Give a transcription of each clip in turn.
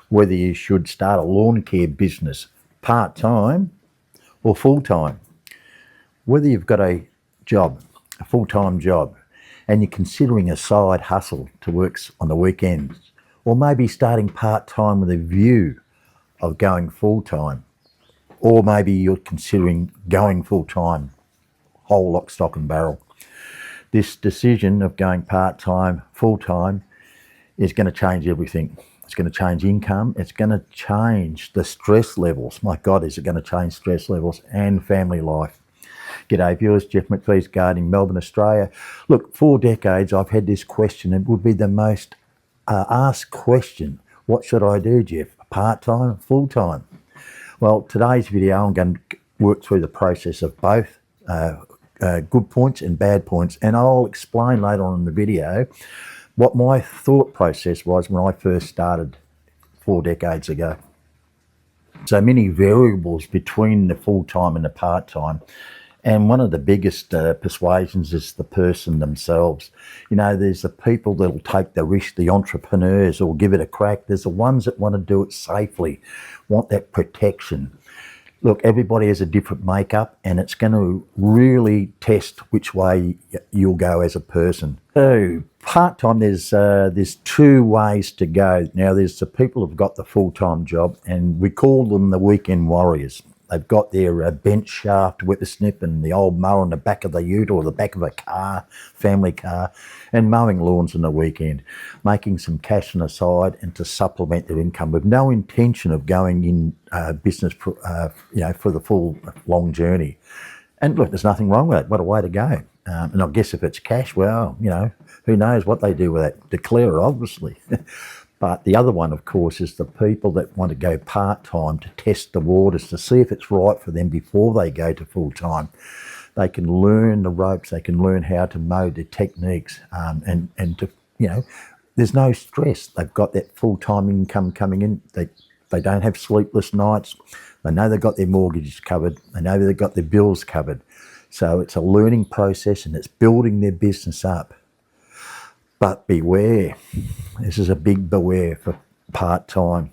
whether you should start a lawn care business part-time or full-time. Whether you've got a job, a full-time job, and you're considering a side hustle to work on the weekends, or maybe starting part-time with a view of going full-time, or maybe you're considering going full-time, whole lock, stock and barrel. This decision of going part-time, full-time is going to change everything. It's going to change income. It's going to change the stress levels. My God, is it going to change stress levels and family life? G'day viewers, Geoff McPhee's Gardening, Melbourne, Australia. Look, 4 decades I've had this question. It would be the most asked question. What should I do, Geoff? Part-time, full-time? Well, today's video I'm going to work through the process of both good points and bad points, and I'll explain later on in the video what my thought process was when I first started 4 decades ago. So many variables between the full-time and the part-time, and one of the biggest persuasions is the person themselves. You know, there's the people that'll take the risk, the entrepreneurs, or give it a crack. There's the ones that want to do it safely, want that protection. Look, everybody has a different makeup, and it's going to really test which way you'll go as a person. So part-time, there's 2 ways to go. Now, there's the people who've got the full-time job, and we call them the weekend warriors. They've got their bench shaft, whippersnip, and the old mower on the back of the ute or the back of a car, family car, and mowing lawns on the weekend, making some cash on the side and to supplement their income with no intention of going in business, for the full long journey. And look, there's nothing wrong with that. What a way to go. And I guess if it's cash, well, who knows what they do with that? Declare it, obviously. But the other one, of course, is the people that want to go part-time to test the waters, to see if it's right for them before they go to full-time. They can learn the ropes, they can learn how to mow, the techniques, and to, there's no stress. They've got that full-time income coming in. They don't have sleepless nights. They know they've got their mortgages covered. They know they've got their bills covered. So it's a learning process, and it's building their business up. But beware, this is a big beware for part-time.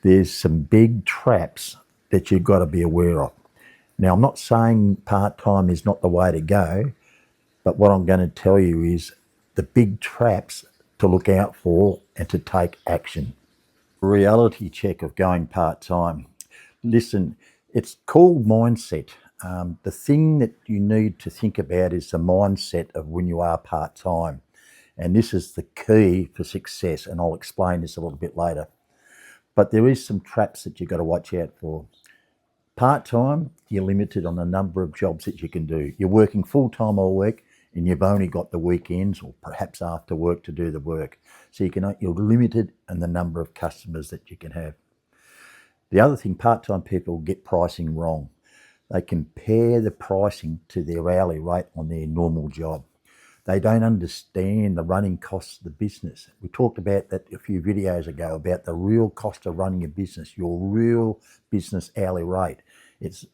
There's some big traps that you've got to be aware of. Now, I'm not saying part-time is not the way to go, but what I'm going to tell you is the big traps to look out for and to take action. Reality check of going part-time. Listen, it's called mindset. The thing that you need to think about is the mindset of when you are part-time. And this is the key for success, and I'll explain this a little bit later. But there is some traps that you've got to watch out for. Part-time, you're limited on the number of jobs that you can do. You're working full-time all week, and you've only got the weekends or perhaps after work to do the work. So you're limited in the number of customers that you can have. The other thing, part-time people get pricing wrong. They compare the pricing to their hourly rate on their normal job. They don't understand the running costs of the business. We talked about that a few videos ago, about the real cost of running a business, your real business hourly rate. It's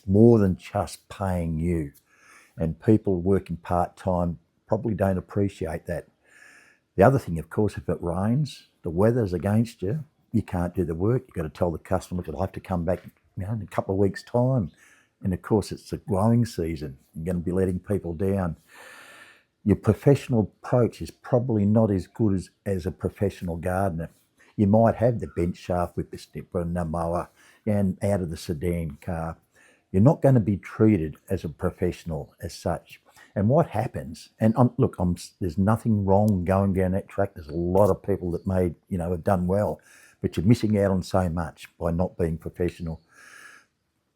more than just paying you. And people working part-time probably don't appreciate that. The other thing, of course, if it rains, the weather's against you, you can't do the work. You've got to tell the customer, look, I'll have to come back in a couple of weeks' time. And of course, it's the growing season. You're going to be letting people down. Your professional approach is probably not as good as a professional gardener. You might have the bench shaft with the snipper and the mower and out of the sedan car. You're not going to be treated as a professional as such. And what happens, and there's nothing wrong going down that track. There's a lot of people that have done well, but you're missing out on so much by not being professional.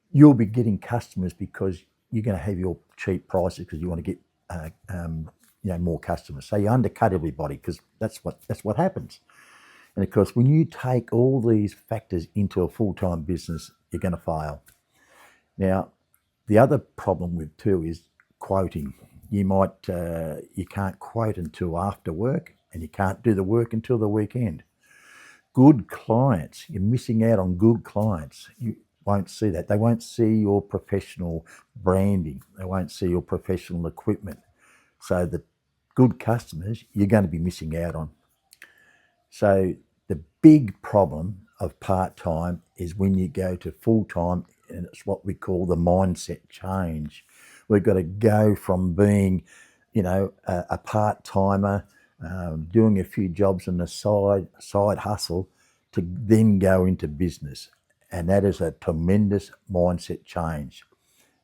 You'll be getting customers because you're going to have your cheap prices because you want to get more customers. So you undercut everybody because that's what happens. And of course, when you take all these factors into a full-time business, you're going to fail. Now, the other problem with too is quoting. You can't quote until after work, and you can't do the work until the weekend. Good clients, you're missing out on good clients. You won't see that. They won't see your professional branding. They won't see your professional equipment. So the good customers, you're going to be missing out on. So the big problem of part-time is when you go to full-time, and it's what we call the mindset change. We've got to go from being, a part-timer, doing a few jobs on the side hustle, to then go into business. And that is a tremendous mindset change.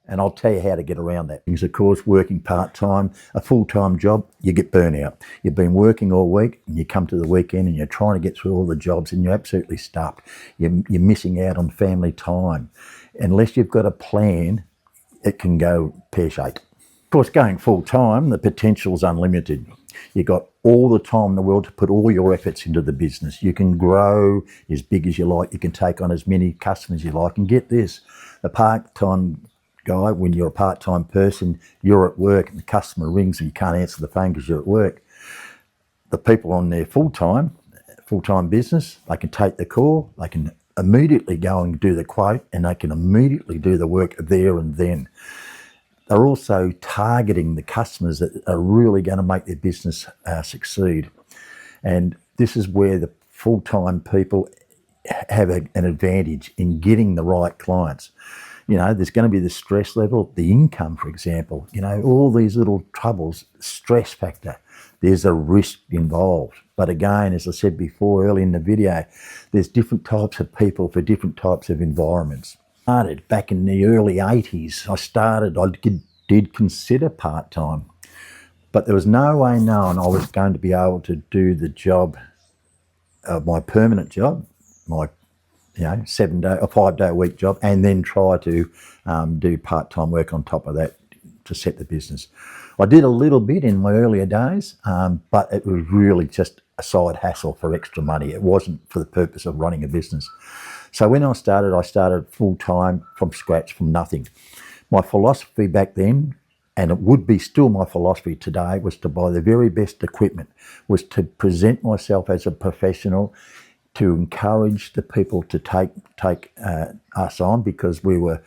And I'll tell you how to get around that. Because, of course, working part-time, a full-time job, you get burnout. You've been working all week and you come to the weekend and you're trying to get through all the jobs and you're absolutely stuck. You're missing out on family time. Unless you've got a plan, it can go pear-shaped. Of course, going full-time, the potential's unlimited. You've got all the time in the world to put all your efforts into the business. You can grow as big as you like. You can take on as many customers as you like. And get this, the part-time guy, when you're a part-time person, you're at work and the customer rings and you can't answer the phone because you're at work. The people on their full-time business, they can take the call, they can immediately go and do the quote, and they can immediately do the work there and then. They're also targeting the customers that are really going to make their business succeed. And this is where the full-time people have an advantage in getting the right clients. There's going to be the stress level, the income, for example, all these little troubles, stress factor. There's a risk involved. But again, as I said before early in the video, there's different types of people for different types of environments. Back in the early 80s, I did consider part-time, but there was no way known I was going to be able to do the job, my permanent job, my 7-day or 5-day a week job, and then try to do part-time work on top of that to set the business. I did a little bit in my earlier days, but it was really just a side hassle for extra money. It wasn't for the purpose of running a business. So when I started full-time from scratch, from nothing. My philosophy back then, and it would be still my philosophy today, was to buy the very best equipment, was to present myself as a professional, to encourage the people to take us on, because we were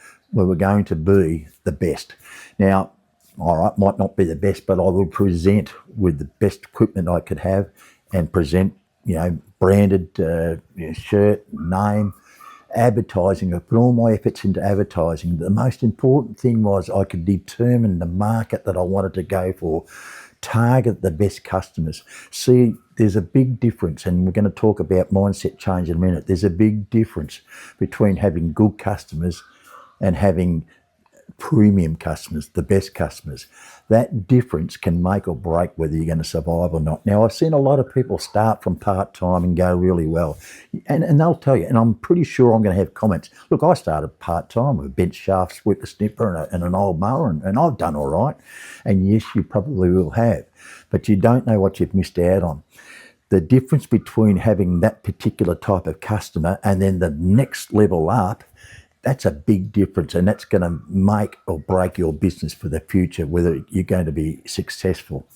going to be the best. Now, all right, might not be the best, but I will present with the best equipment I could have and present, branded shirt, name, advertising. I put all my efforts into advertising. The most important thing was I could determine the market that I wanted to go for, target the best customers. See, there's a big difference, and we're going to talk about mindset change in a minute. There's a big difference between having good customers and having premium customers, the best customers. That difference can make or break whether you're going to survive or not. Now, I've seen a lot of people start from part-time and go really well. And they'll tell you, and I'm pretty sure I'm going to have comments. Look, I started part-time with a bench shaft, sweeper, snipper and an old mower, and I've done all right. And yes, you probably will have. But you don't know what you've missed out on. The difference between having that particular type of customer and then the next level up, that's a big difference, and that's going to make or break your business for the future, whether you're going to be successful.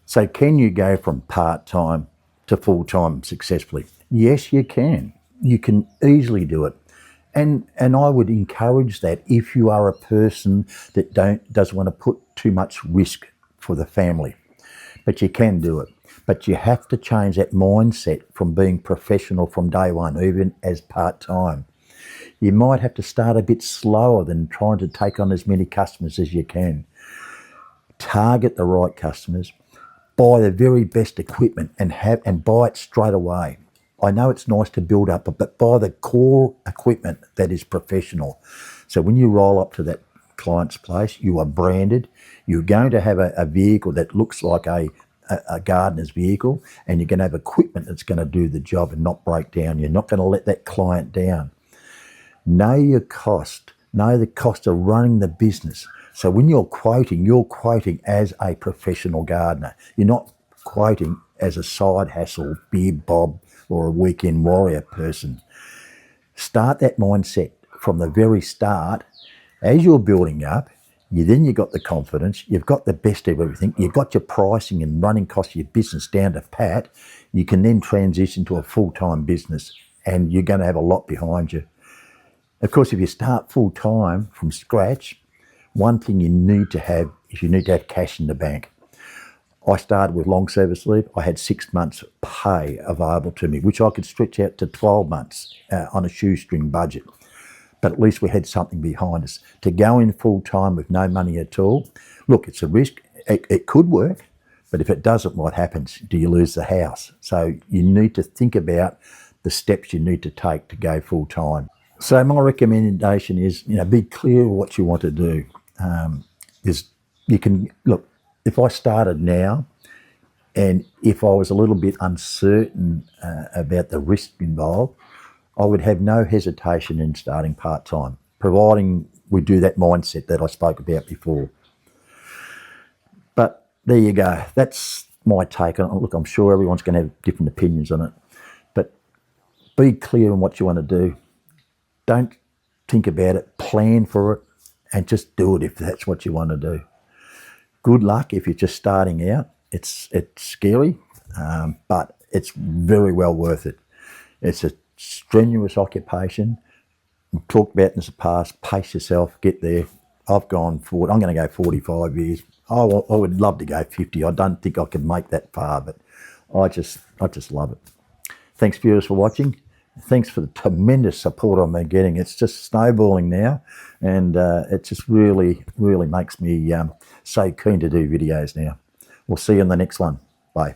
So can you go from part-time to full-time successfully? Yes, you can. You can easily do it. And I would encourage that if you are a person that doesn't want to put too much risk for the family. But you can do it. But you have to change that mindset from being professional from day one, even as part-time. You might have to start a bit slower than trying to take on as many customers as you can. Target the right customers, buy the very best equipment and buy it straight away. I know it's nice to build up, but buy the core equipment that is professional. So when you roll up to that client's place, you are branded. You're going to have a vehicle that looks like a gardener's vehicle, and you're going to have equipment that's going to do the job and not break down. You're not going to let that client down. Know your cost. Know the cost of running the business. So when you're quoting as a professional gardener. You're not quoting as a side hassle, beard bob, or a weekend warrior person. Start that mindset from the very start. As you're building up, you've got the confidence, you've got the best of everything, you've got your pricing and running costs of your business down to pat. You can then transition to a full-time business, and you're going to have a lot behind you. Of course, if you start full-time from scratch, one thing you need to have is cash in the bank. I started with long service leave. I had 6 months pay available to me, which I could stretch out to 12 months on a shoestring budget. But at least we had something behind us. To go in full time with no money at all, look, it's a risk. It could work, but if it doesn't, what happens? Do you lose the house? So you need to think about the steps you need to take to go full time. So my recommendation is, be clear what you want to do. You can look. If I started now, and if I was a little bit uncertain about the risk involved, I would have no hesitation in starting part time, providing we do that mindset that I spoke about before. But there you go. That's my take on it. Look, I'm sure everyone's going to have different opinions on it, but be clear on what you want to do. Don't think about it, plan for it, and just do it if that's what you want to do. Good luck if you're just starting out. It's scary, but it's very well worth it. It's a strenuous occupation. We've talked about in the past, pace yourself, get there. I've gone forward. I'm going to go 45 years. I would love to go 50. I don't think I can make that far, but I just love it. Thanks, viewers, for watching. Thanks for the tremendous support I've been getting. It's just snowballing now, and it just really, really makes me so keen to do videos now. We'll see you in the next one. Bye.